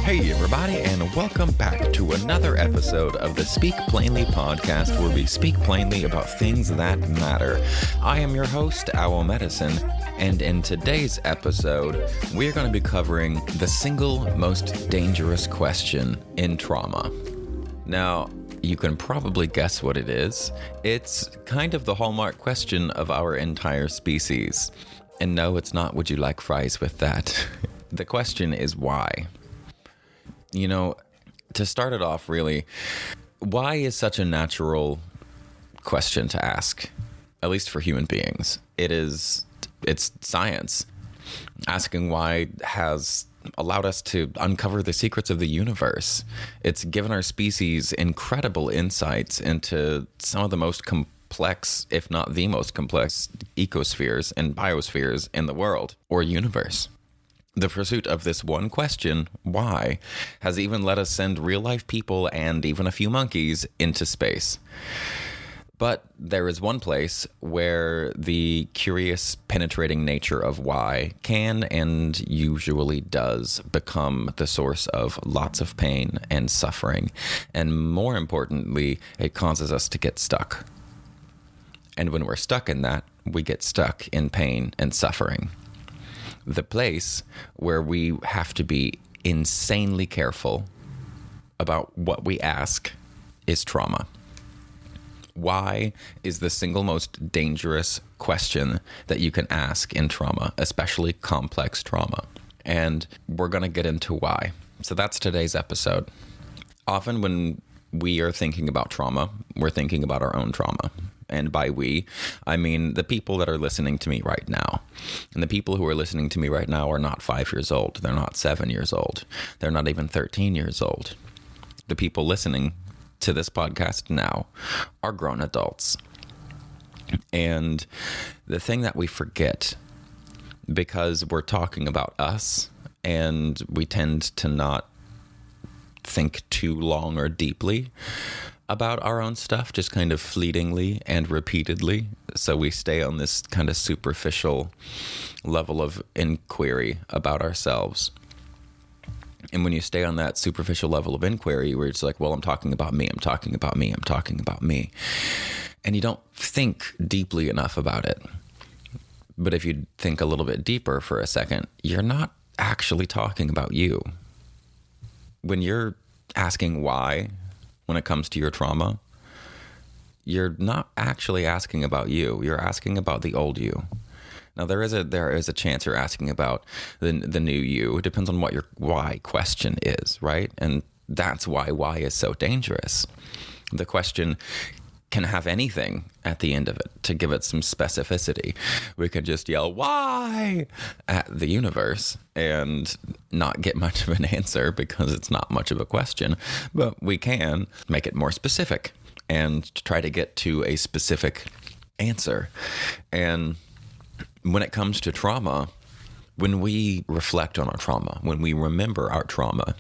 Hey everybody, and welcome back to another episode of the Speak Plainly podcast, where we speak plainly about things that matter. I am your host, Owl Medicine, and in today's episode, we're going to be covering the single most dangerous question in trauma. Now, you can probably guess what it is. It's kind of the hallmark question of our entire species. And no, it's not, would you like fries with that? The question is why? You know, to start it off, really, why is such a natural question to ask? At least for human beings. It's science. Asking why has allowed us to uncover the secrets of the universe. It's given our species incredible insights into some of the most complex, if not the most complex, ecospheres and biospheres in the world or universe. The pursuit of this one question, why, has even let us send real-life people and even a few monkeys into space. But there is one place where the curious, penetrating nature of why can and usually does become the source of lots of pain and suffering. And more importantly, it causes us to get stuck. And when we're stuck in that, we get stuck in pain and suffering. The place where we have to be insanely careful about what we ask is trauma. Why is the single most dangerous question that you can ask in trauma, especially complex trauma? And we're going to get into why. So that's today's episode. Often when we are thinking about trauma, we're thinking about our own trauma. And by we, I mean the people that are listening to me right now. And the people who are listening to me right now are not 5 years old. They're not 7 years old. They're not even 13 years old. The people listening to this podcast now are grown adults. And the thing that we forget, because we're talking about us and we tend to not think too long or deeply about our own stuff, just kind of fleetingly and repeatedly. So we stay on this kind of superficial level of inquiry about ourselves. And when you stay on that superficial level of inquiry, where it's like, well, I'm talking about me, I'm talking about me, I'm talking about me. And you don't think deeply enough about it. But if you think a little bit deeper for a second, you're not actually talking about you. When you're asking why, when it comes to your trauma, you're not actually asking about you. You're asking about the old you. Now, there is a chance you're asking about the new you. It depends on what your why question is, right? And that's why is so dangerous. The question can have anything at the end of it to give it some specificity. We could just yell, why, at the universe and not get much of an answer because it's not much of a question. But we can make it more specific and try to get to a specific answer. And when it comes to trauma, when we reflect on our trauma, when we remember our trauma,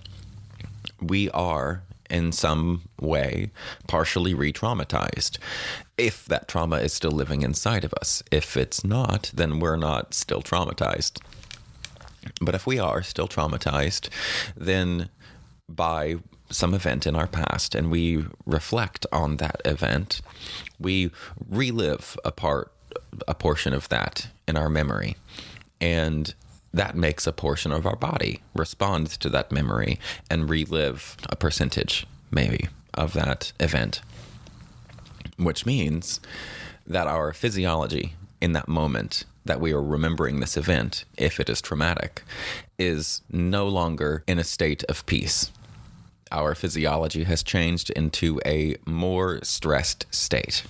we are in some way partially re-traumatized, if that trauma is still living inside of us. If it's not, then we're not still traumatized. But if we are still traumatized, then by some event in our past, and we reflect on that event, we relive a portion of that in our memory. And that makes a portion of our body respond to that memory and relive a percentage, maybe, of that event. Which means that our physiology in that moment that we are remembering this event, if it is traumatic, is no longer in a state of peace. Our physiology has changed into a more stressed state.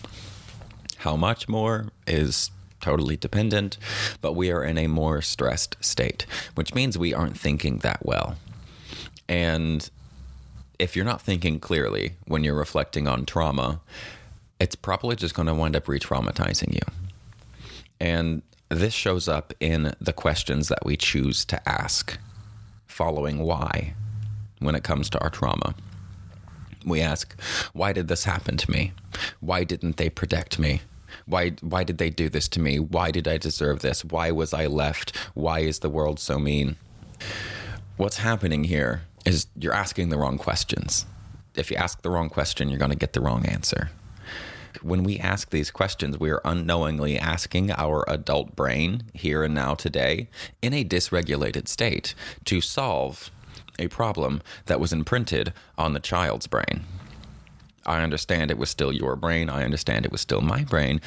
How much more is totally dependent, but we are in a more stressed state, which means we aren't thinking that well. And if you're not thinking clearly when you're reflecting on trauma, it's probably just going to wind up re-traumatizing you. And This shows up in the questions that we choose to ask following why when it comes to our trauma. We ask, why did this happen to me? Why didn't they protect me? Why did they do this to me? Why did I deserve this? Why was I left? Why is the world so mean? What's happening here is you're asking the wrong questions. If you ask the wrong question, you're going to get the wrong answer. When we ask these questions, we are unknowingly asking our adult brain here and now today in a dysregulated state to solve a problem that was imprinted on the child's brain. I understand it was still your brain. I understand it was still my brain,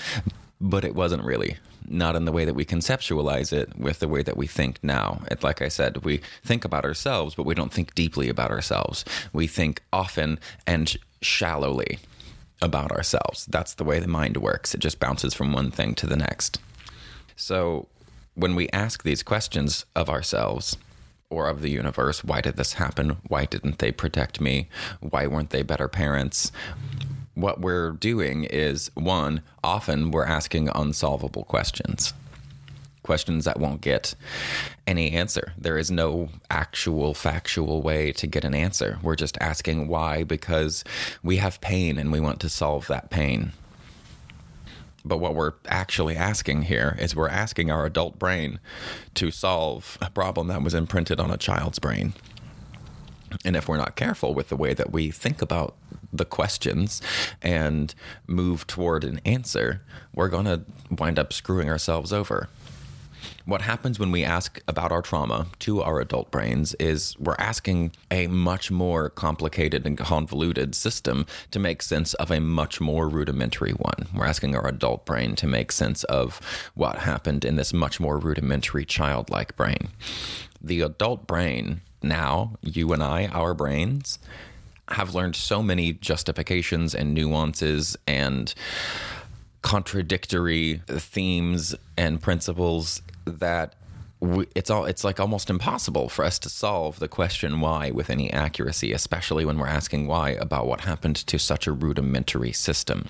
but it wasn't really. Not in the way that we conceptualize it with the way that we think now. Like I said, we think about ourselves, but we don't think deeply about ourselves. We think often and shallowly about ourselves. That's the way the mind works. It just bounces from one thing to the next. So when we ask these questions of ourselves or of the universe, why did this happen? Why didn't they protect me? Why weren't they better parents? What we're doing is, one, often we're asking unsolvable questions. Questions that won't get any answer. There is no actual factual way to get an answer. We're just asking why because we have pain and we want to solve that pain. But what we're actually asking here is we're asking our adult brain to solve a problem that was imprinted on a child's brain. And if we're not careful with the way that we think about the questions and move toward an answer, we're going to wind up screwing ourselves over. What happens when we ask about our trauma to our adult brains is we're asking a much more complicated and convoluted system to make sense of a much more rudimentary one. We're asking our adult brain to make sense of what happened in this much more rudimentary childlike brain. The adult brain, now, you and I, our brains, have learned so many justifications and nuances and contradictory themes and principles that it's like almost impossible for us to solve the question why with any accuracy, especially when we're asking why about what happened to such a rudimentary system.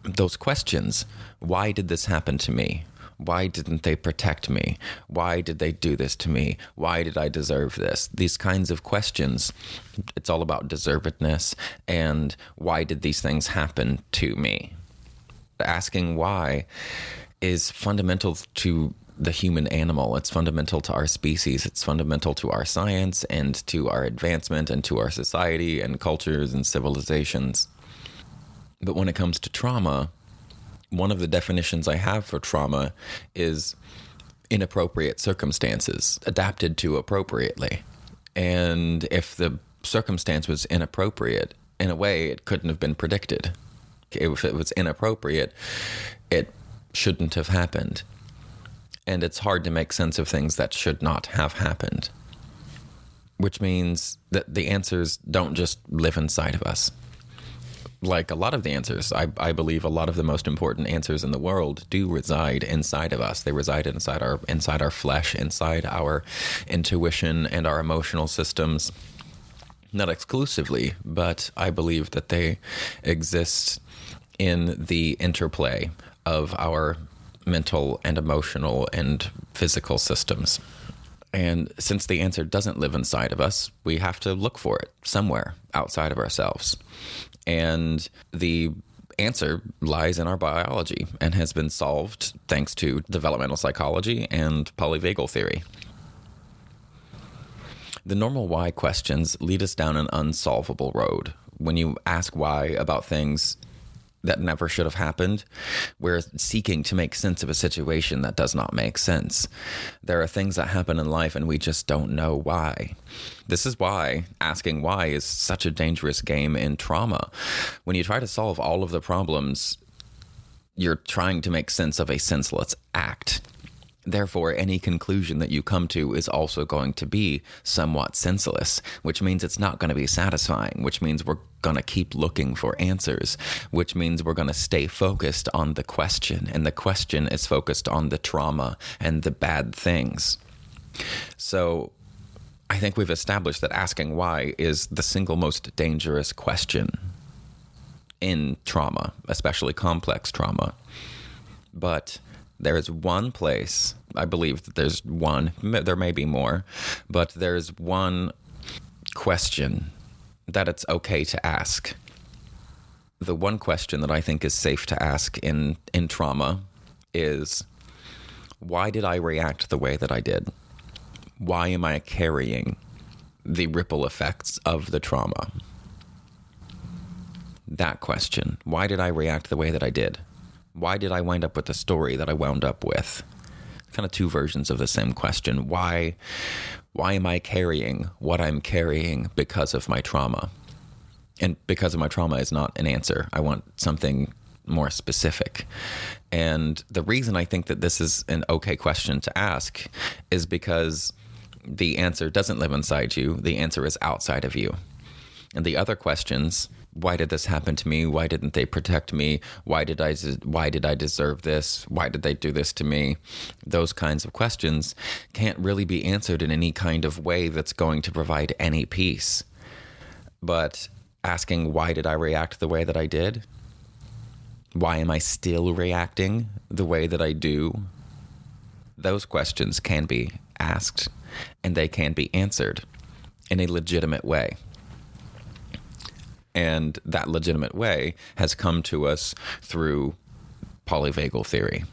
Those questions, why did this happen to me? Why didn't they protect me? Why did they do this to me? Why did I deserve this? These kinds of questions, it's all about deservedness and why did these things happen to me? Asking why is fundamental to the human animal. It's fundamental to our species. It's fundamental to our science and to our advancement and to our society and cultures and civilizations. But when it comes to trauma, one of the definitions I have for trauma is inappropriate circumstances, adapted to appropriately. And if the circumstance was inappropriate, in a way, it couldn't have been predicted. If it was inappropriate, it shouldn't have happened. And it's hard to make sense of things that should not have happened. Which means that the answers don't just live inside of us. Like a lot of the answers, I believe a lot of the most important answers in the world do reside inside of us. They reside inside our flesh, inside our intuition and our emotional systems. Not exclusively, but I believe that they exist in the interplay of our mental and emotional and physical systems. And since the answer doesn't live inside of us, we have to look for it somewhere outside of ourselves. And the answer lies in our biology and has been solved thanks to developmental psychology and polyvagal theory. The normal why questions lead us down an unsolvable road. When you ask why about things that never should have happened, we're seeking to make sense of a situation that does not make sense. There are things that happen in life and we just don't know why. This is why asking why is such a dangerous game in trauma. When you try to solve all of the problems, you're trying to make sense of a senseless act. Therefore, any conclusion that you come to is also going to be somewhat senseless, which means it's not going to be satisfying, which means we're going to keep looking for answers, which means we're going to stay focused on the question, and the question is focused on the trauma and the bad things. So I think we've established that asking why is the single most dangerous question in trauma, especially complex trauma. But There is one place, I believe that there's one, there may be more, but there's one question that it's okay to ask. The one question that I think is safe to ask in trauma is, why did I react the way that I did? Why am I carrying the ripple effects of the trauma? That question. Why did I react the way that I did? Why did I wind up with the story that I wound up with? Kind of two versions of the same question. Why am I carrying what I'm carrying because of my trauma? And because of my trauma is not an answer. I want something more specific. And the reason I think that this is an okay question to ask is because the answer doesn't live inside you. The answer is outside of you. And the other questions, why did this happen to me? Why didn't they protect me? Why did I deserve this? Why did they do this to me? Those kinds of questions can't really be answered in any kind of way that's going to provide any peace. But asking, why did I react the way that I did? Why am I still reacting the way that I do? Those questions can be asked, and they can be answered in a legitimate way. And that legitimate way has come to us through polyvagal theory.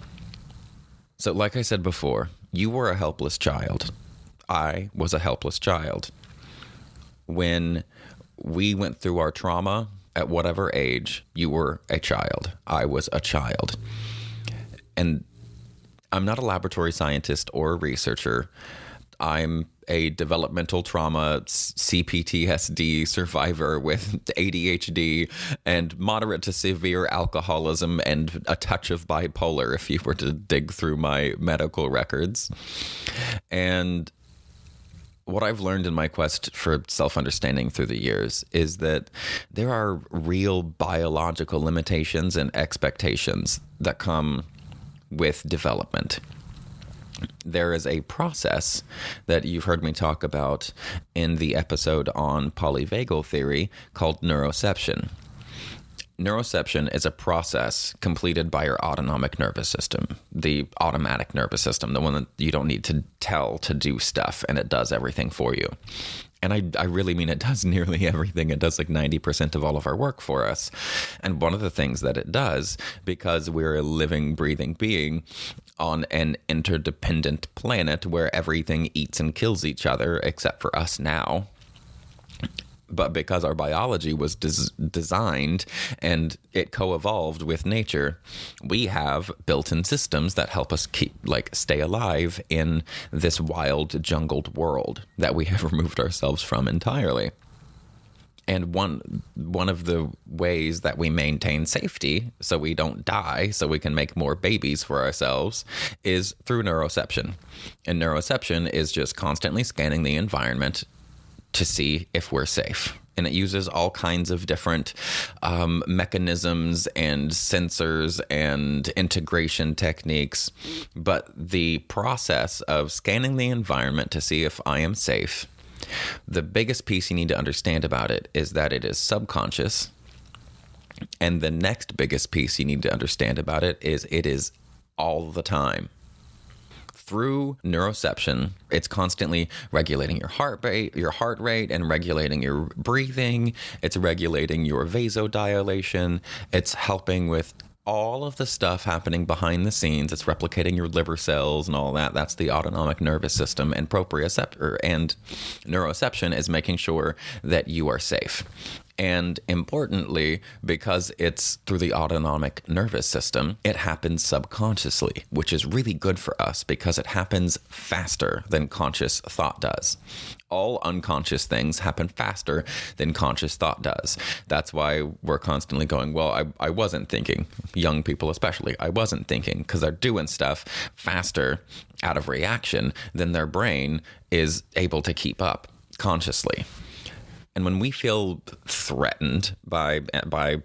So like I said before, you were a helpless child. I was a helpless child. When we went through our trauma, at whatever age, you were a child. I was a child. And I'm not a laboratory scientist or a researcher. I'm a developmental trauma CPTSD survivor with ADHD and moderate to severe alcoholism and a touch of bipolar if you were to dig through my medical records. And what I've learned in my quest for self-understanding through the years is that there are real biological limitations and expectations that come with development. There is a process that you've heard me talk about in the episode on polyvagal theory called neuroception. Neuroception is a process completed by your autonomic nervous system, the automatic nervous system, the one that you don't need to tell to do stuff, and it does everything for you. And I really mean it does nearly everything. It does like 90% of all of our work for us. And one of the things that it does, because we're a living, breathing being on an interdependent planet where everything eats and kills each other except for us now, but because our biology was designed and it co-evolved with nature, we have built-in systems that help us stay alive in this wild, jungled world that we have removed ourselves from entirely. And one of the ways that we maintain safety, so we don't die, so we can make more babies for ourselves, is through neuroception. And neuroception is just constantly scanning the environment to see if we're safe. And it uses all kinds of different mechanisms and sensors and integration techniques. But the process of scanning the environment to see if I am safe, the biggest piece you need to understand about it is that it is subconscious. And the next biggest piece you need to understand about it is all the time. Through neuroception, it's constantly regulating your heart rate and regulating your breathing. It's regulating your vasodilation. It's helping with all of the stuff happening behind the scenes. It's replicating your liver cells and all that. That's the autonomic nervous system. And proprioceptor and neuroception is making sure that you are safe. And importantly, because it's through the autonomic nervous system, it happens subconsciously, which is really good for us because it happens faster than conscious thought does. All unconscious things happen faster than conscious thought does. That's why we're constantly going, well, I wasn't thinking. Young people especially, I wasn't thinking, because they're doing stuff faster out of reaction than their brain is able to keep up consciously. And when we feel threatened by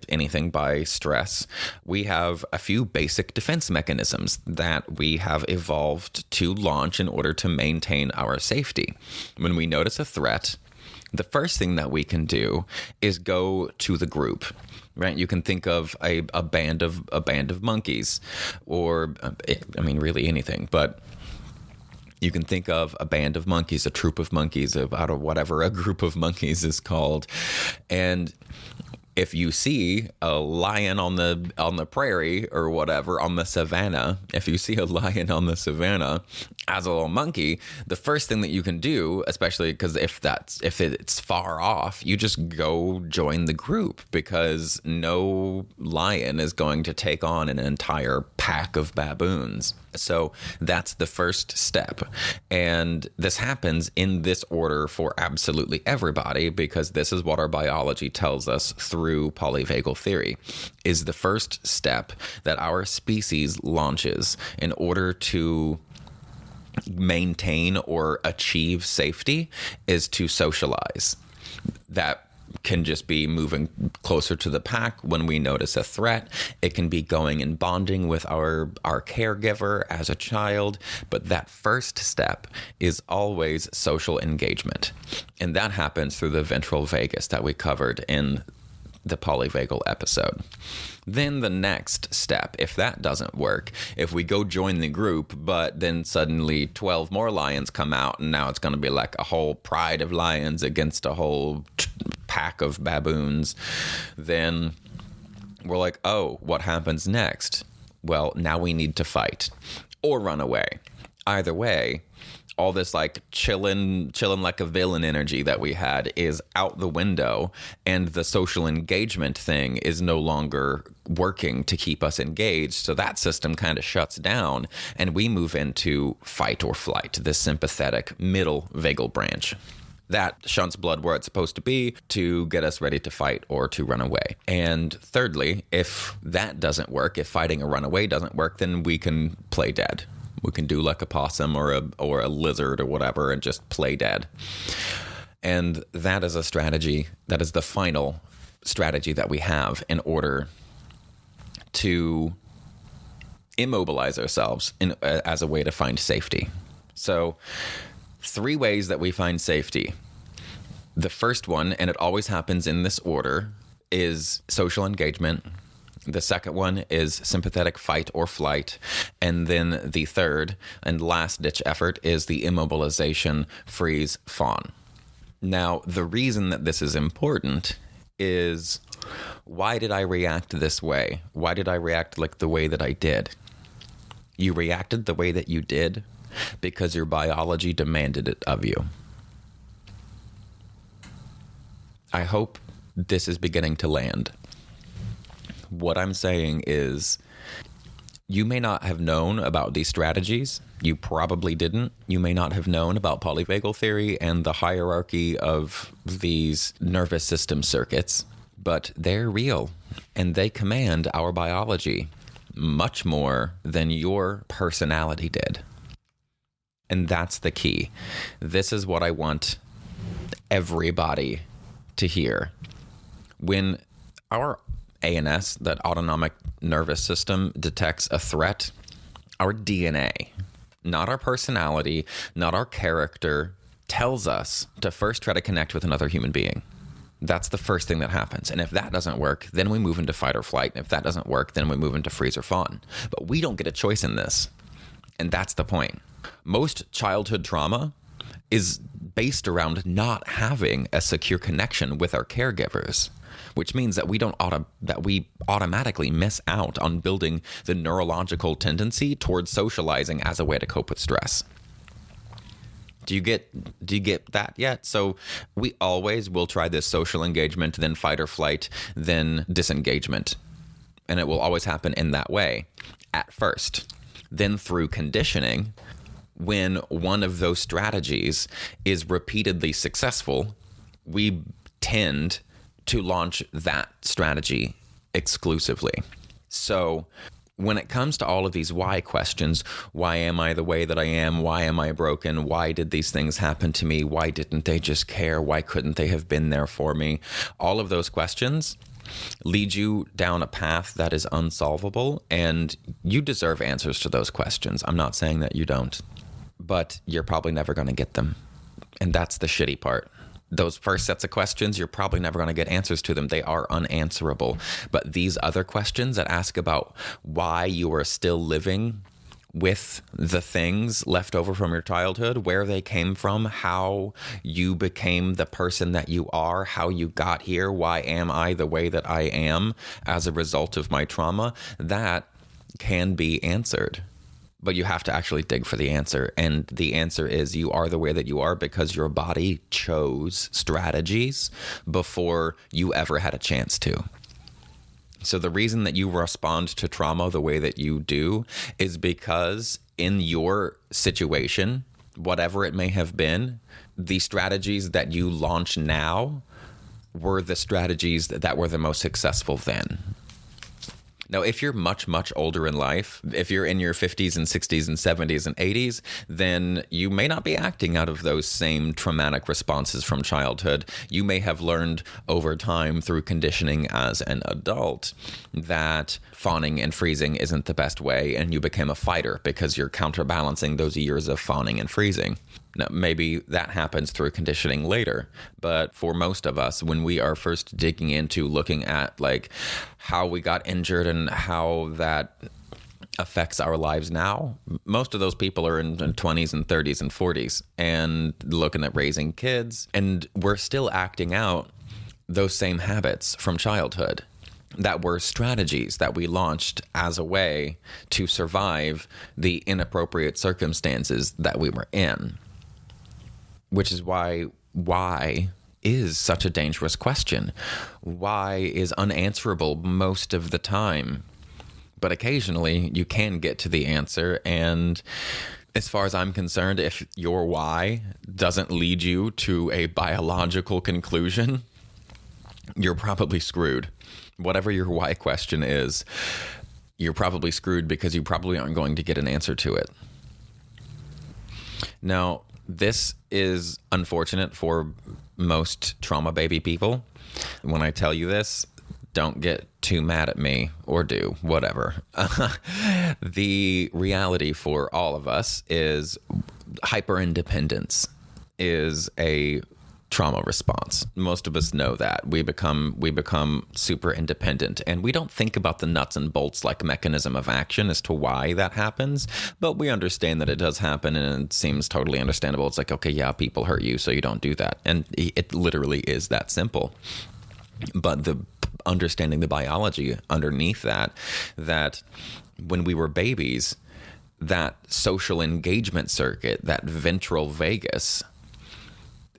anything, by stress, we have a few basic defense mechanisms that we have evolved to launch in order to maintain our safety. When we notice a threat, the first thing that we can do is go to the group. right? You can think of a band of monkeys, or I mean, really anything, but you can think of a band of monkeys, a troop of monkeys, out of whatever a group of monkeys is called. And if you see a lion on the prairie or whatever, on the savannah, if you see a lion on the savannah as a little monkey, the first thing that you can do, especially because if it's far off, you just go join the group, because no lion is going to take on an entire pack of baboons. So that's the first step. And this happens in this order for absolutely everybody, because this is what our biology tells us through polyvagal theory, is the first step that our species launches in order to maintain or achieve safety is to socialize. That can just be moving closer to the pack when we notice a threat. It can be going and bonding with our caregiver as a child. But that first step is always social engagement. And that happens through the ventral vagus that we covered in the polyvagal episode. Then the next step, if that doesn't work, if we go join the group, but then suddenly 12 more lions come out, and now it's going to be like a whole pride of lions against a whole pack of baboons, then we're like, oh, what happens next? Well, now we need to fight or run away. Either way, all this like chilling like a villain energy that we had is out the window, and the social engagement thing is no longer working to keep us engaged. So that system kind of shuts down, and we move into fight or flight, the sympathetic middle vagal branch. That shunts blood where it's supposed to be to get us ready to fight or to run away. And thirdly, if that doesn't work, if fighting or run away doesn't work, then we can play dead. We can do like a possum or a lizard or whatever and just play dead. And that is a strategy, that is the final strategy that we have in order to immobilize ourselves as a way to find safety. So 3 ways that we find safety. The first one, and it always happens in this order, is social engagement. The second one is sympathetic fight or flight. And then the third and last ditch effort is the immobilization freeze fawn. Now, the reason that this is important is, why did I react this way? Why did I react like the way that I did? You reacted the way that you did because your biology demanded it of you. I hope this is beginning to land. What I'm saying is, you may not have known about these strategies. You probably didn't. You may not have known about polyvagal theory and the hierarchy of these nervous system circuits, but they're real, and they command our biology much more than your personality did. And that's the key. This is what I want everybody to hear. When our ANS, that autonomic nervous system, detects a threat, our DNA, not our personality, not our character, tells us to first try to connect with another human being. That's the first thing that happens. And if that doesn't work, then we move into fight or flight. And if that doesn't work, then we move into freeze or fawn. But we don't get a choice in this. And that's the point. Most childhood trauma is based around not having a secure connection with our caregivers, which means that we automatically miss out on building the neurological tendency towards socializing as a way to cope with stress. Do you get that yet? So we always will try this social engagement, then fight or flight, then disengagement. And it will always happen in that way at first. Then through conditioning, when one of those strategies is repeatedly successful, we tend to launch that strategy exclusively. So when it comes to all of these why questions, why am I the way that I am? Why am I broken? Why did these things happen to me? Why didn't they just care? Why couldn't they have been there for me? All of those questions lead you down a path that is unsolvable, and you deserve answers to those questions. I'm not saying that you don't, but you're probably never going to get them. And that's the shitty part. those first sets of questions, you're probably never going to get answers to them. They are unanswerable. But these other questions that ask about why you are still living with the things left over from your childhood, where they came from, how you became the person that you are, how you got here, why am I the way that I am as a result of my trauma, that can be answered. But you have to actually dig for the answer. And the answer is you are the way that you are because your body chose strategies before you ever had a chance to. So the reason that you respond to trauma the way that you do is because in your situation, whatever it may have been, the strategies that you launch now were the strategies that were the most successful then. Now, if you're much, much older in life, if you're in your 50s and 60s and 70s and 80s, then you may not be acting out of those same traumatic responses from childhood. You may have learned over time through conditioning as an adult that fawning and freezing isn't the best way, and you became a fighter because you're counterbalancing those years of fawning and freezing. Now, maybe that happens through conditioning later, but for most of us, when we are first digging into looking at like how we got injured and how that affects our lives now, most of those people are in 20s and 30s and 40s and looking at raising kids, and we're still acting out those same habits from childhood that were strategies that we launched as a way to survive the inappropriate circumstances that we were in. Which is why is such a dangerous question. Why is unanswerable most of the time. But occasionally you can get to the answer. And as far as I'm concerned, if your why doesn't lead you to a biological conclusion, you're probably screwed. Whatever your why question is, you're probably screwed because you probably aren't going to get an answer to it. Now, this is unfortunate for most trauma baby people. When I tell you this, don't get too mad at me, or do, whatever. The reality for all of us is hyper-independence is a trauma response. Most of us know that. We become super independent, and we don't think about the nuts and bolts like mechanism of action as to why that happens, but we understand that it does happen, and it seems totally understandable. It's like, okay, yeah, people hurt you, so you don't do that. And it literally is that simple. But the understanding the biology underneath that when we were babies, that social engagement circuit, that ventral vagus,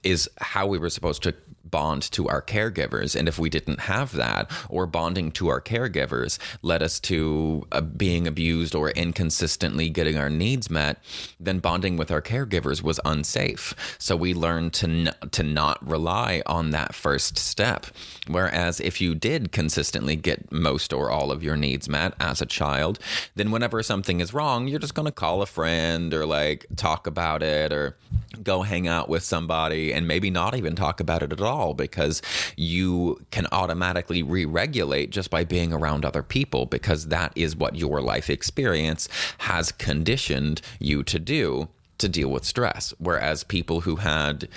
is how we were supposed to bond to our caregivers. And if we didn't have that, or bonding to our caregivers led us to being abused or inconsistently getting our needs met, then bonding with our caregivers was unsafe. So we learned to not rely on that first step. Whereas if you did consistently get most or all of your needs met as a child, then whenever something is wrong, you're just going to call a friend or like talk about it, or go hang out with somebody and maybe not even talk about it at all, because you can automatically re-regulate just by being around other people, because that is what your life experience has conditioned you to do to deal with stress. Whereas people who had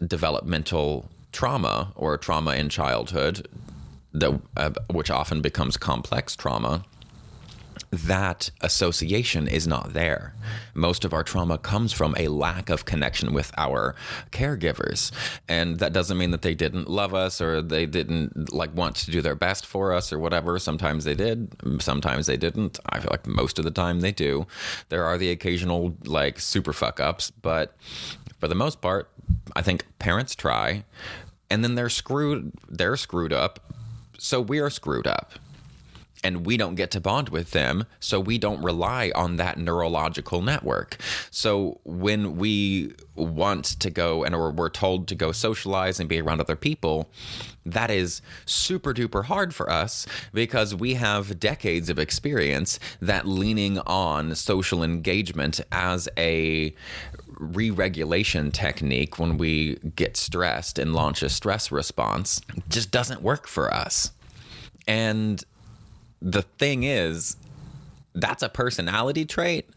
developmental trauma or trauma in childhood, which often becomes complex trauma, that association is not there. Most of our trauma comes from a lack of connection with our caregivers. And that doesn't mean that they didn't love us or they didn't want to do their best for us or whatever. Sometimes they did, sometimes they didn't. I feel like most of the time they do. There are the occasional super fuck ups, but for the most part, I think parents try, and then they're screwed up. So we are screwed up. And we don't get to bond with them, so we don't rely on that neurological network. So when we want to go or we're told to go socialize and be around other people, that is super duper hard for us, because we have decades of experience that leaning on social engagement as a re-regulation technique when we get stressed and launch a stress response just doesn't work for us. And the thing is, that's a personality trait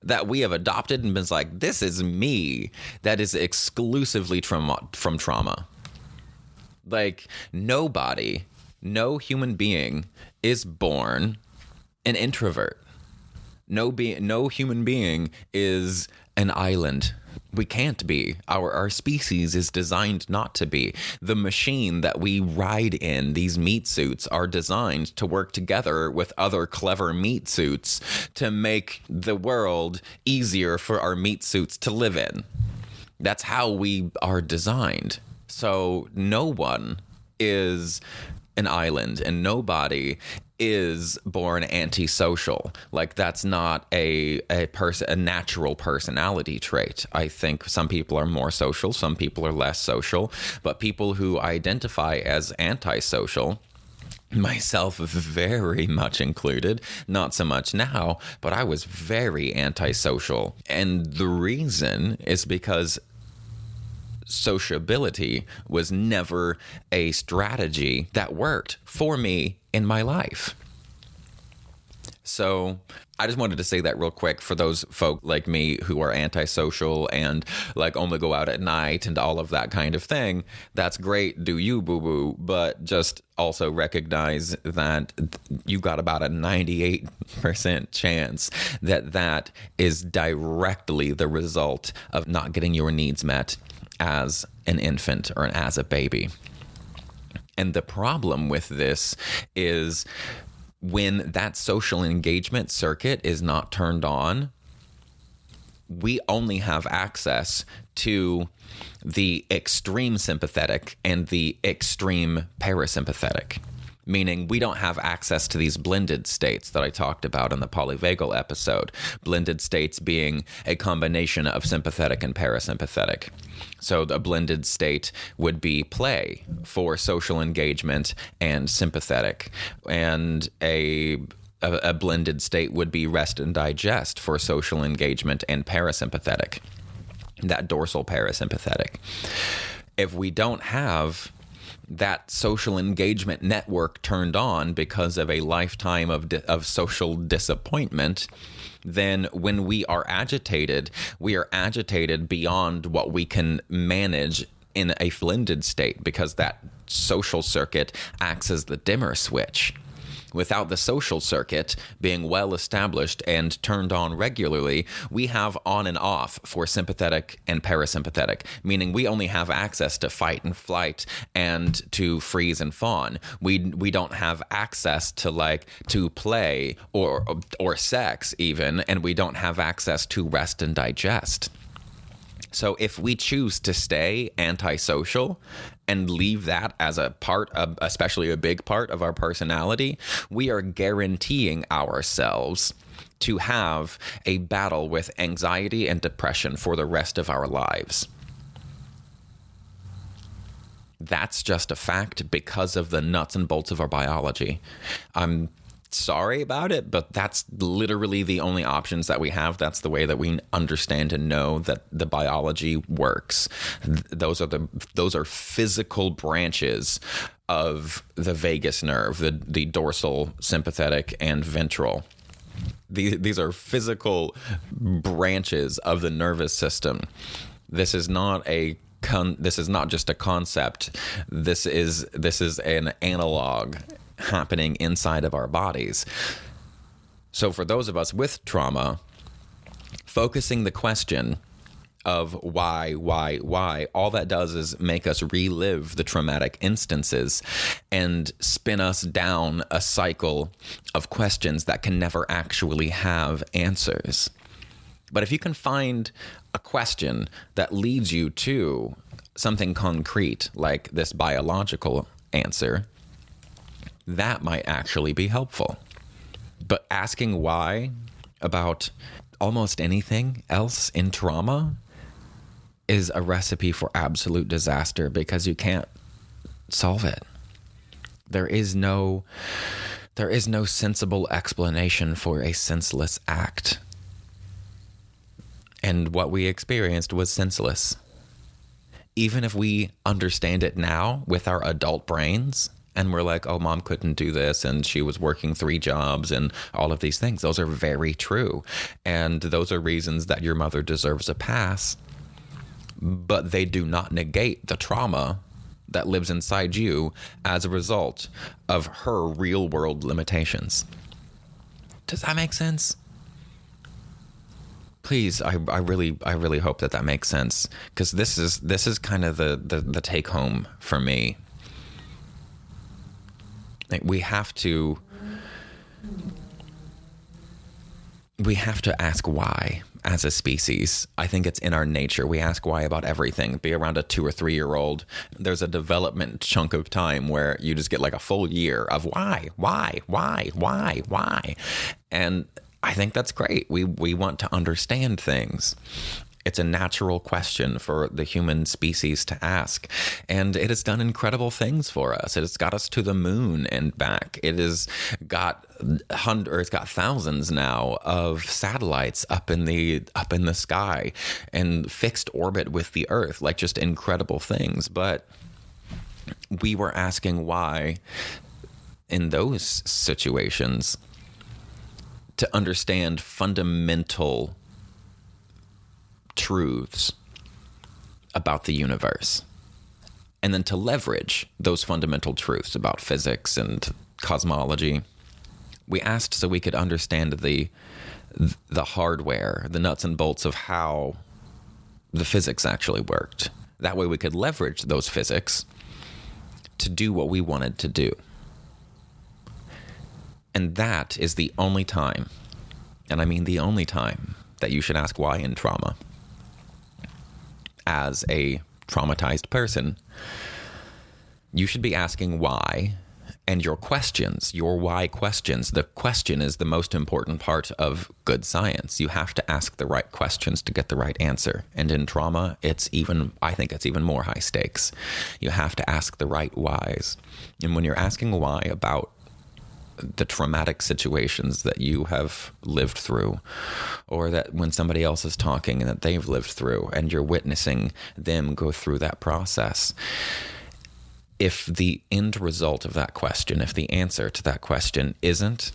that we have adopted and been like, this is me, that is exclusively from trauma. Like, nobody, no human being is born an introvert. No human being is an island. We can't be. Our species is designed not to be. The machine that we ride in, these meat suits, are designed to work together with other clever meat suits to make the world easier for our meat suits to live in. That's how we are designed. So no one is an island, and nobody is born antisocial. Like, that's not a natural personality trait. I think some people are more social, some people are less social, but people who identify as antisocial, myself very much included, not so much now, but I was very antisocial. And the reason is because sociability was never a strategy that worked for me in my life. So I just wanted to say that real quick for those folk like me who are antisocial and like only go out at night and all of that kind of thing. That's great. Do you, boo-boo. But just also recognize that you got about a 98% chance that that is directly the result of not getting your needs met as an infant or as a baby. And the problem with this is when that social engagement circuit is not turned on, we only have access to the extreme sympathetic and the extreme parasympathetic. Meaning we don't have access to these blended states that I talked about in the polyvagal episode. Blended states being a combination of sympathetic and parasympathetic. So the blended state would be play for social engagement and sympathetic. And a blended state would be rest and digest for social engagement and parasympathetic. That dorsal parasympathetic. If we don't have that social engagement network turned on because of a lifetime of social disappointment, then when we are agitated beyond what we can manage in a blended state, because that social circuit acts as the dimmer switch. Without the social circuit being well established and turned on regularly, we have on and off for sympathetic and parasympathetic, meaning we only have access to fight and flight and to freeze and fawn. We don't have access to play or sex even, and we don't have access to rest and digest. So if we choose to stay antisocial and leave that as a part of, especially a big part of our personality, we are guaranteeing ourselves to have a battle with anxiety and depression for the rest of our lives. That's just a fact because of the nuts and bolts of our biology. I'm sorry about it, but that's literally the only options that we have. That's the way that we understand and know that the biology works. Those are physical branches of the vagus nerve, the dorsal, sympathetic, and ventral. These are physical branches of the nervous system. This is not just a concept. This is an analog happening inside of our bodies. So for those of us with trauma, focusing the question of why, all that does is make us relive the traumatic instances and spin us down a cycle of questions that can never actually have answers. But if you can find a question that leads you to something concrete, like this biological answer, that might actually be helpful. But asking why about almost anything else in trauma is a recipe for absolute disaster because you can't solve it. There is no sensible explanation for a senseless act. And what we experienced was senseless. Even if we understand it now with our adult brains And we're like, oh, mom couldn't do this, and she was working 3 jobs and all of these things. Those are very true. And those are reasons that your mother deserves a pass, but they do not negate the trauma that lives inside you as a result of her real world limitations. Does that make sense? Please, I really hope that makes sense, because this is kind of the take home for me. Like, we have to ask why as a species. I think it's in our nature. We ask why about everything. Be around a 2 or 3 year old, there's a development chunk of time where you just get like a full year of why. And I think that's great. We want to understand things. It's a natural question for the human species to ask. And it has done incredible things for us. It has got us to the moon and back. It has got it's got thousands now of satellites up in the sky and fixed orbit with the Earth, like just incredible things. But we were asking why in those situations to understand fundamental truths about the universe, and then to leverage those fundamental truths about physics and cosmology. We asked so we could understand the hardware, the nuts and bolts of how the physics actually worked. That way we could leverage those physics to do what we wanted to do. And that is the only time, and I mean the only time, that you should ask why in trauma. As a traumatized person, you should be asking why, and your questions, your why questions. The question is the most important part of good science. You have to ask the right questions to get the right answer. And in trauma, I think it's even more high stakes. You have to ask the right whys. And when you're asking why about the traumatic situations that you have lived through, or that when somebody else is talking and that they've lived through, and you're witnessing them go through that process, if the end result of that question, if the answer to that question isn't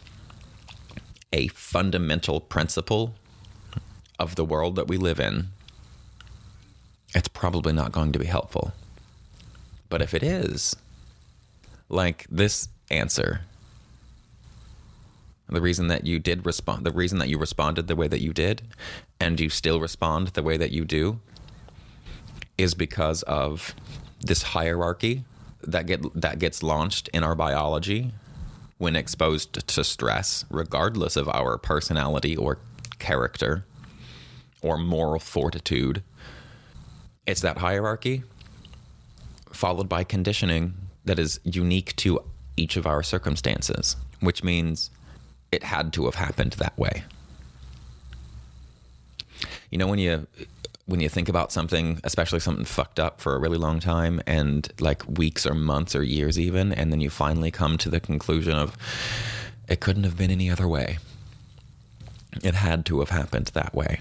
a fundamental principle of the world that we live in, it's probably not going to be helpful. But if it is, like this answer, the reason that you did respond, the reason that you responded the way that you did, and you still respond the way that you do, is because of this hierarchy that gets launched in our biology when exposed to stress, regardless of our personality or character or moral fortitude. It's that hierarchy followed by conditioning that is unique to each of our circumstances, which means it had to have happened that way. You know, when you think about something, especially something fucked up for a really long time, and like weeks or months or years even, and then you finally come to the conclusion of it couldn't have been any other way. It had to have happened that way.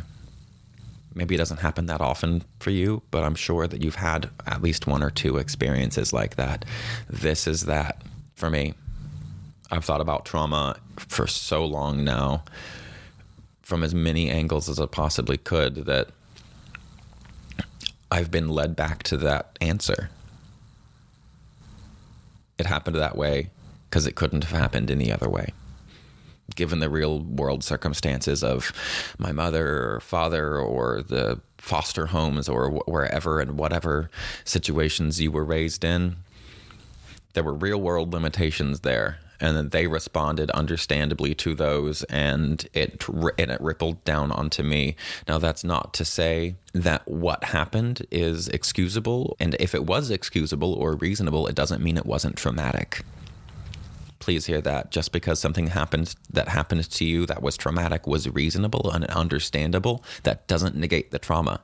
Maybe it doesn't happen that often for you, but I'm sure that you've had at least 1 or 2 experiences like that. This is that for me. I've thought about trauma for so long now, from as many angles as I possibly could, that I've been led back to that answer. It happened that way because it couldn't have happened any other way. Given the real world circumstances of my mother or father or the foster homes or wherever and whatever situations you were raised in, there were real world limitations there. And then they responded understandably to those, and it rippled down onto me. Now, that's not to say that what happened is excusable. And if it was excusable or reasonable, it doesn't mean it wasn't traumatic. Please hear that. Just because something happened to you that was traumatic was reasonable and understandable, that doesn't negate the trauma.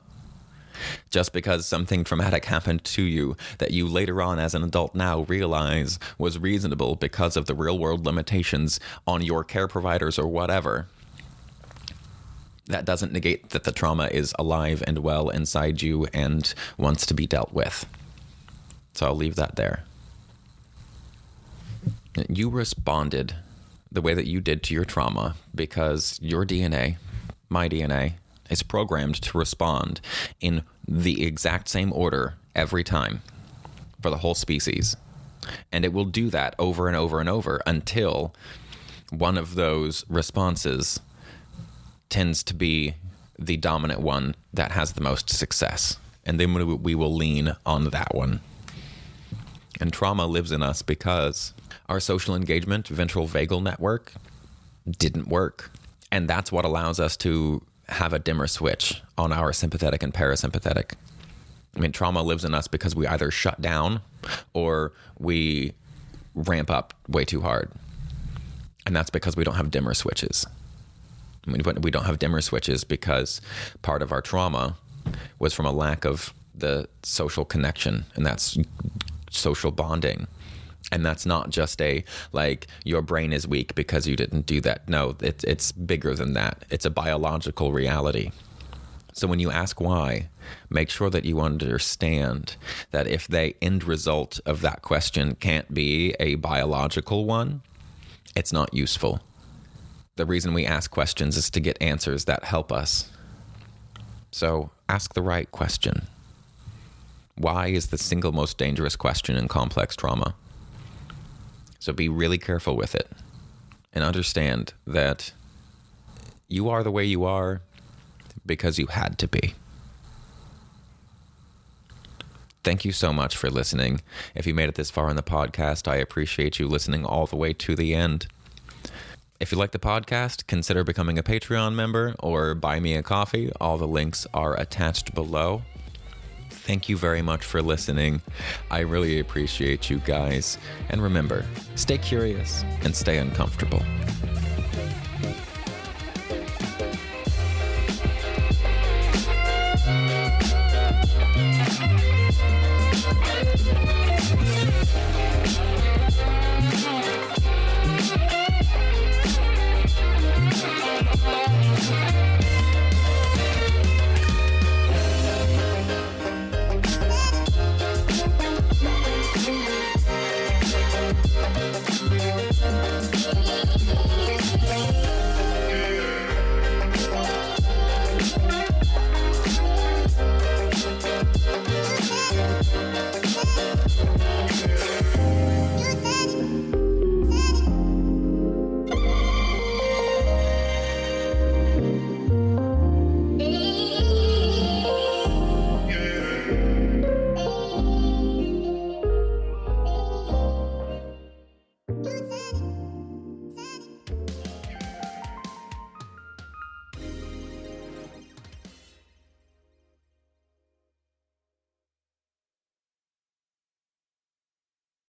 Just because something traumatic happened to you that you later on as an adult now realize was reasonable because of the real world limitations on your care providers or whatever, that doesn't negate that the trauma is alive and well inside you and wants to be dealt with. So I'll leave that there. You responded the way that you did to your trauma because your DNA, my DNA, is programmed to respond in the exact same order every time for the whole species. And it will do that over and over and over until one of those responses tends to be the dominant one that has the most success. And then we will lean on that one. And trauma lives in us because our social engagement ventral vagal network didn't work. And that's what allows us to have a dimmer switch on our sympathetic and parasympathetic. I mean, trauma lives in us because we either shut down or we ramp up way too hard. And that's because we don't have dimmer switches. I mean, we don't have dimmer switches because part of our trauma was from a lack of the social connection, and that's social bonding. And that's not just your brain is weak because you didn't do that. No, it's bigger than that. It's a biological reality. So when you ask why, make sure that you understand that if the end result of that question can't be a biological one, it's not useful. The reason we ask questions is to get answers that help us. So ask the right question. Why is the single most dangerous question in complex trauma? So be really careful with it and understand that you are the way you are because you had to be. Thank you so much for listening. If you made it this far in the podcast, I appreciate you listening all the way to the end. If you like the podcast, consider becoming a Patreon member or buy me a coffee. All the links are attached below. Thank you very much for listening. I really appreciate you guys. And remember, stay curious and stay uncomfortable.